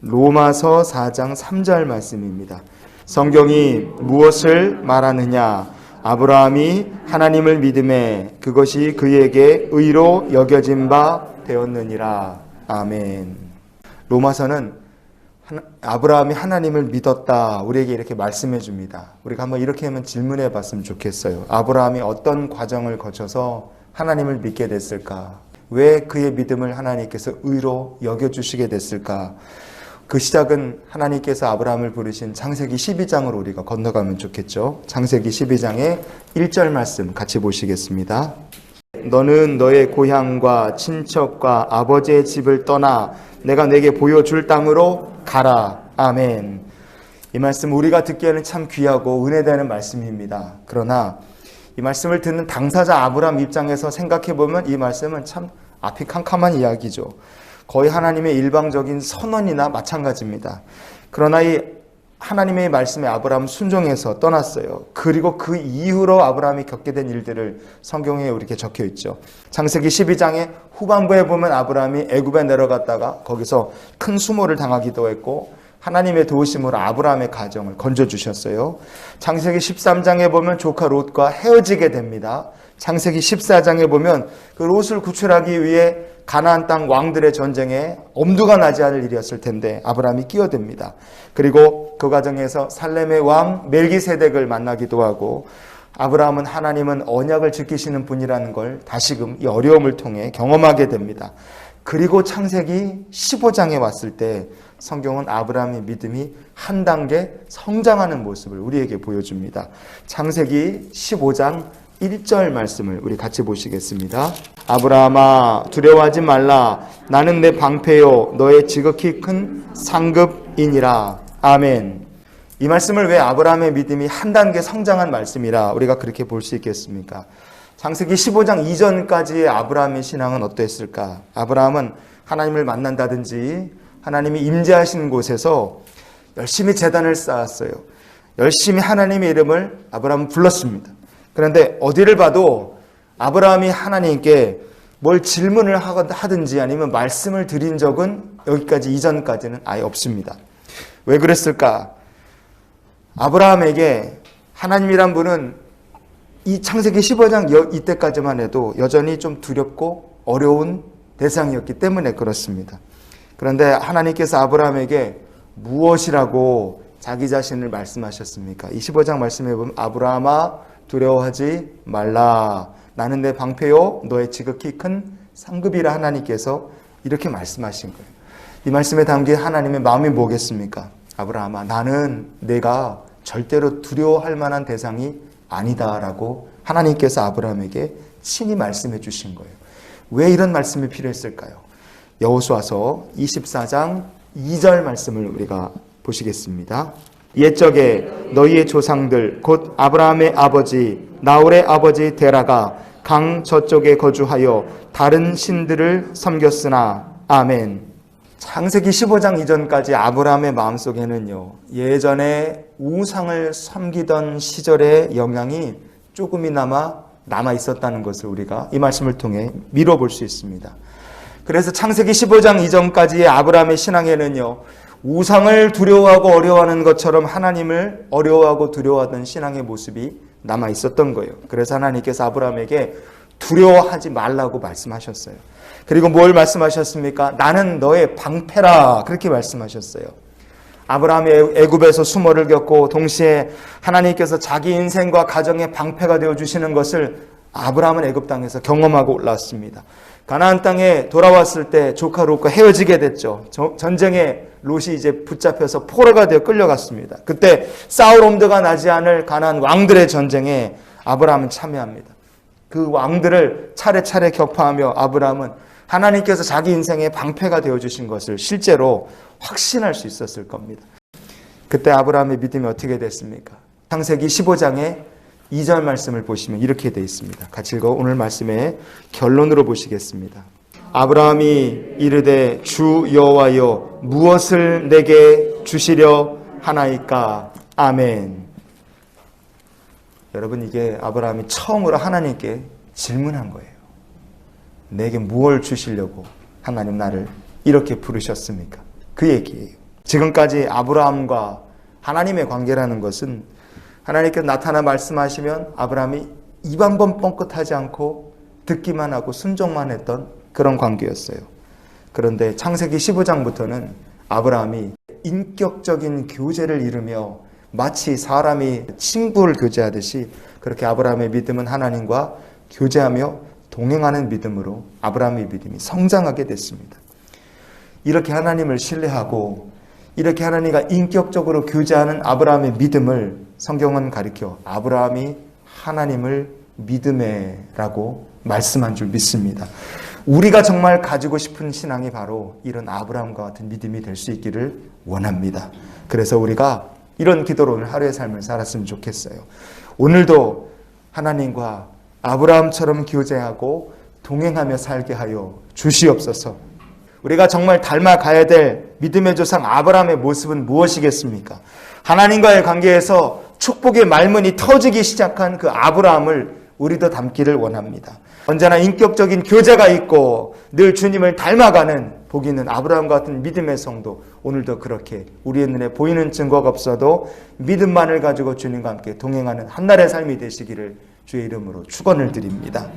로마서 4장 3절 말씀입니다. 성경이 무엇을 말하느냐? 아브라함이 하나님을 믿음에 그것이 그에게 의로 여겨진 바 되었느니라. 아멘. 로마서는 아브라함이 하나님을 믿었다, 우리에게 이렇게 말씀해 줍니다. 우리가 한번 이렇게 하면 질문해 봤으면 좋겠어요. 아브라함이 어떤 과정을 거쳐서 하나님을 믿게 됐을까? 왜 그의 믿음을 하나님께서 의로 여겨주시게 됐을까? 그 시작은 하나님께서 아브라함을 부르신 창세기 12장으로 우리가 건너가면 좋겠죠. 창세기 12장의 1절 말씀 같이 보시겠습니다. 너는 너의 고향과 친척과 아버지의 집을 떠나 내가 내게 보여줄 땅으로 가라. 아멘. 이 말씀 우리가 듣기에는 참 귀하고 은혜되는 말씀입니다. 그러나 이 말씀을 듣는 당사자 아브라함 입장에서 생각해보면 이 말씀은 참 앞이 캄캄한 이야기죠. 거의 하나님의 일방적인 선언이나 마찬가지입니다. 그러나 이 하나님의 말씀에 아브라함 순종해서 떠났어요. 그리고 그 이후로 아브라함이 겪게 된 일들을 성경에 이렇게 적혀 있죠. 창세기 12장의 후반부에 보면 아브라함이 애굽에 내려갔다가 거기서 큰 수모를 당하기도 했고 하나님의 도우심으로 아브라함의 가정을 건져주셨어요. 창세기 13장에 보면 조카 롯과 헤어지게 됩니다. 창세기 14장에 보면 그 롯을 구출하기 위해 가나안 땅 왕들의 전쟁에 엄두가 나지 않을 일이었을 텐데 아브라함이 끼어듭니다. 그리고 그 과정에서 살렘의 왕 멜기세덱을 만나기도 하고 아브라함은 하나님은 언약을 지키시는 분이라는 걸 다시금 이 어려움을 통해 경험하게 됩니다. 그리고 창세기 15장에 왔을 때 성경은 아브라함의 믿음이 한 단계 성장하는 모습을 우리에게 보여줍니다. 창세기 15장 1절 말씀을 우리 같이 보시겠습니다. 아브라함아 두려워하지 말라. 나는 내 방패요 너의 지극히 큰 상급이니라. 아멘. 이 말씀을 왜 아브라함의 믿음이 한 단계 성장한 말씀이라 우리가 그렇게 볼 수 있겠습니까? 창세기 15장 이전까지의 아브라함의 신앙은 어땠을까? 아브라함은 하나님을 만난다든지 하나님이 임재하시는 곳에서 열심히 제단을 쌓았어요. 열심히 하나님의 이름을 아브라함은 불렀습니다. 그런데 어디를 봐도 아브라함이 하나님께 뭘 질문을 하든지 아니면 말씀을 드린 적은 여기까지 이전까지는 아예 없습니다. 왜 그랬을까? 아브라함에게 하나님이란 분은 이 창세기 15장 이때까지만 해도 여전히 좀 두렵고 어려운 대상이었기 때문에 그렇습니다. 그런데 하나님께서 아브라함에게 무엇이라고 자기 자신을 말씀하셨습니까? 이 15장 말씀해 보면 아브라함아 두려워하지 말라. 나는 내 방패요 너의 지극히 큰 상급이라 하나님께서 이렇게 말씀하신 거예요. 이 말씀에 담긴 하나님의 마음이 뭐겠습니까? 아브라함아 나는 내가 절대로 두려워할 만한 대상이 아니다라고 하나님께서 아브라함에게 친히 말씀해 주신 거예요. 왜 이런 말씀이 필요했을까요? 여호수아서 24장 2절 말씀을 우리가 보시겠습니다. 옛적에 너희의 조상들 곧 아브라함의 아버지 나홀의 아버지 데라가 강 저쪽에 거주하여 다른 신들을 섬겼으나. 아멘. 창세기 15장 이전까지 아브라함의 마음속에는요 예전에 우상을 섬기던 시절의 영향이 조금이나마 남아 있었다는 것을 우리가 이 말씀을 통해 미뤄볼 수 있습니다. 그래서 창세기 15장 이전까지의 아브라함의 신앙에는요 우상을 두려워하고 어려워하는 것처럼 하나님을 어려워하고 두려워하던 신앙의 모습이 남아 있었던 거예요. 그래서 하나님께서 아브라함에게 두려워하지 말라고 말씀하셨어요. 그리고 뭘 말씀하셨습니까? 나는 너의 방패라 그렇게 말씀하셨어요. 아브라함이 애굽에서 수모를 겪고 동시에 하나님께서 자기 인생과 가정의 방패가 되어주시는 것을 아브라함은 애굽 땅에서 경험하고 올라왔습니다. 가나안 땅에 돌아왔을 때 조카 롯과 헤어지게 됐죠. 전쟁에 롯이 이제 붙잡혀서 포로가 되어 끌려갔습니다. 그때 싸울 엄두가 나지 않을 가나안 왕들의 전쟁에 아브라함은 참여합니다. 그 왕들을 차례차례 격파하며 아브라함은 하나님께서 자기 인생의 방패가 되어주신 것을 실제로 확신할 수 있었을 겁니다. 그때 아브라함의 믿음이 어떻게 됐습니까? 창세기 15장의 2절 말씀을 보시면 이렇게 되어 있습니다. 같이 읽어 오늘 말씀의 결론으로 보시겠습니다. 아브라함이 이르되 주 여호와여 무엇을 내게 주시려 하나이까. 아멘. 여러분 이게 아브라함이 처음으로 하나님께 질문한 거예요. 내게 무엇을 주시려고 하나님 나를 이렇게 부르셨습니까? 그 얘기예요. 지금까지 아브라함과 하나님의 관계라는 것은 하나님께서 나타나 말씀하시면 아브라함이 입 한 번 뻥끗하지 않고 듣기만 하고 순종만 했던 그런 관계였어요. 그런데 창세기 15장부터는 아브라함이 인격적인 교제를 이루며 마치 사람이 친구를 교제하듯이 그렇게 아브라함의 믿음은 하나님과 교제하며 동행하는 믿음으로 아브라함의 믿음이 성장하게 됐습니다. 이렇게 하나님을 신뢰하고 이렇게 하나님과 인격적으로 교제하는 아브라함의 믿음을 성경은 가리켜 아브라함이 하나님을 믿음에라고 말씀한 줄 믿습니다. 우리가 정말 가지고 싶은 신앙이 바로 이런 아브라함과 같은 믿음이 될 수 있기를 원합니다. 그래서 우리가 이런 기도로 오늘 하루의 삶을 살았으면 좋겠어요. 오늘도 하나님과 아브라함처럼 교제하고 동행하며 살게 하여 주시옵소서. 우리가 정말 닮아가야 될 믿음의 조상 아브라함의 모습은 무엇이겠습니까? 하나님과의 관계에서 축복의 말문이 터지기 시작한 그 아브라함을 우리도 닮기를 원합니다. 언제나 인격적인 교제가 있고 늘 주님을 닮아가는 복 있는 아브라함 같은 믿음의 성도, 오늘도 그렇게 우리의 눈에 보이는 증거가 없어도 믿음만을 가지고 주님과 함께 동행하는 한날의 삶이 되시기를 주의 이름으로 축원을 드립니다.